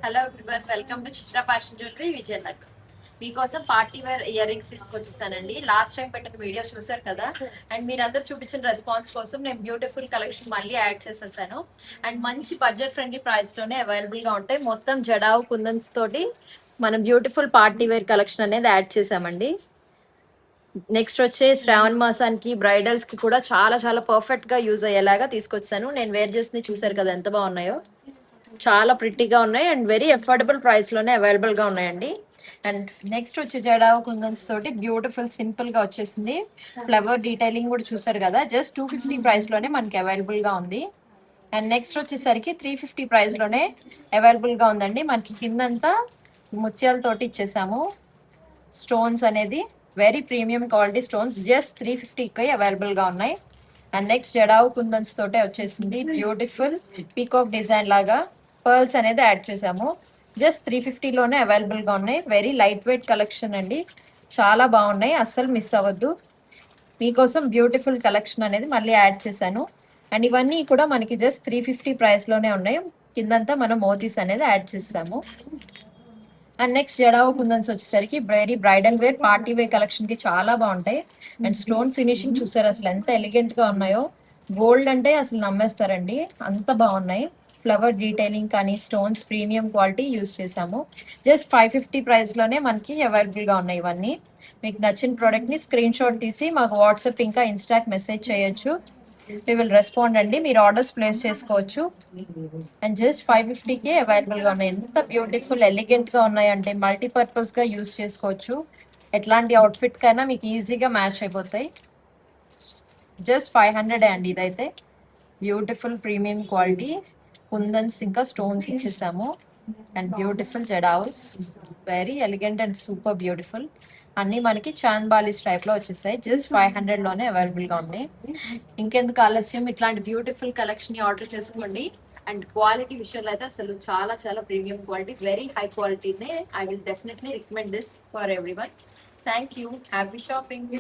Hello everyone, welcome to Chitra fashion jewellery Vizianagaram. మీకోసం party wear earrings తీసుకొచ్చేసానండి. Last time పెట్టిన video చూసారు కదా, అండ్ మీరందరూ చూపించిన రెస్పాన్స్ కోసం నేను బ్యూటిఫుల్ కలెక్షన్ మళ్ళీ యాడ్ చేసేసాను. అండ్ మంచి బడ్జెట్ ఫ్రెండ్లీ ప్రైస్ లోనే అవైలబుల్ గా ఉంటాయి. మొత్తం జడావు కుందన్స్ తోటి మనం బ్యూటిఫుల్ పార్టీ వేర్ కలెక్షన్ అనేది యాడ్ చేసామండి. నెక్స్ట్ వచ్చే శ్రావణ మాసానికి బ్రైడల్స్ కి కూడా చాలా చాలా పర్ఫెక్ట్ గా యూజ్ అయ్యేలాగా తీసుకొచ్చాను. నేను వేర్ చేసి చూసారు కదా ఎంత బాగున్నాయో. చాలా ప్రిట్టీగా ఉన్నాయి అండ్ వెరీ అఫోర్డబుల్ ప్రైస్ లోనే అవైలబుల్ గా ఉన్నాయండి. అండ్ నెక్స్ట్ వచ్చి జడావు కుందన్స్ తోటి బ్యూటిఫుల్ సింపుల్ గా వచ్చేసింది. ఫ్లవర్ డీటెయిలింగ్ కూడా చూసారు కదా, జస్ట్ 250 ప్రైస్ లోనే మనకి అవైలబుల్ గా ఉంది. అండ్ నెక్స్ట్ వచ్చేసరికి 350 ప్రైస్ లోనే అవైలబుల్ గా ఉందండి. మనకి కిందంతా ముత్యాలతోటి ఇచ్చేసాము. స్టోన్స్ అనేది very premium quality stones, just 350కి అవైలబుల్ గా ఉన్నాయి. అండ్ నెక్స్ట్ జడావు కుందన్స్ తోటే వచ్చేసింది బ్యూటిఫుల్ పీకాక్ డిజైన్ లాగా పర్ల్స్ అనేది యాడ్ చేసాము. జస్ట్ 350లోనే అవైలబుల్ గా ఉన్నాయి. వెరీ లైట్ వెయిట్ కలెక్షన్ అండి, చాలా బాగున్నాయి, అస్సలు మిస్ అవ్వద్దు. మీకోసం బ్యూటిఫుల్ కలెక్షన్ అనేది మళ్ళీ యాడ్ చేశాను. అండ్ ఇవన్నీ కూడా మనకి జస్ట్ 350 ప్రైస్ లోనే ఉన్నాయి. కిందంతా మనం మోతీస్ అనేది యాడ్ చేసాము. అండ్ నెక్స్ట్ జడావు కుందన్స్ వచ్చేసరికి very bridal wear party wear collection కి చాలా బాగుంటాయి. అండ్ స్టోన్ ఫినిషింగ్ చూసారు అసలు ఎంత ఎలిగెంట్ గా ఉన్నాయో. గోల్డ్ అంటే అసలు నమ్మేస్తారండి, అంత బాగున్నాయి. ఫ్లవర్ డీటెయిలింగ్ కానీ స్టోన్స్ ప్రీమియం క్వాలిటీ యూస్ చేసాము. జస్ట్ 550 ప్రైస్ లోనే మనకి అవైలబుల్ గా ఉన్నాయి ఇవన్నీ. మీకు నచ్చిన ప్రోడక్ట్ ని స్క్రీన్ షాట్ తీసి మాకు వాట్సాప్ ఇంకా ఇన్స్టాక్ మెసేజ్ చేయొచ్చు. వి విల్ రెస్పాండ్ అండి. మీరు ఆర్డర్స్ ప్లేస్ చేసుకోవచ్చు. అండ్ జస్ట్ 550కే అవైలబుల్ గా ఉన్నాయి. ఎంత బ్యూటిఫుల్ ఎలిగెంట్ గా ఉన్నాయి అంటే మల్టీపర్పస్ గా యూస్ చేసుకోవచ్చు. ఎట్లాంటి అవుట్ఫిట్ కైనా మీకు ఈజీగా మ్యాచ్ అయిపోతాయి. జస్ట్ 500 అండి. ఇదైతే బ్యూటిఫుల్ ప్రీమియం క్వాలిటీ కుందన్స్ ఇంకా స్టోన్స్ ఇచ్చేసాము. And beautiful jadaus, very elegant and super beautiful. అన్నీ మనకి చాంద్ బాలీస్ టైప్ లో వచ్చేసాయి. జస్ట్ 500లోనే అవైలబుల్ గా ఉన్నాయి. ఇంకెందుకు ఆలస్యం, ఇట్లాంటి బ్యూటిఫుల్ కలెక్షన్ ని ఆర్డర్ చేసుకోండి. అండ్ క్వాలిటీ విషయంలో అయితే అసలు చాలా చాలా ప్రీమియం క్వాలిటీ, వెరీ హై క్వాలిటీనే. I will definitely recommend this for everyone. Thank you. Happy shopping.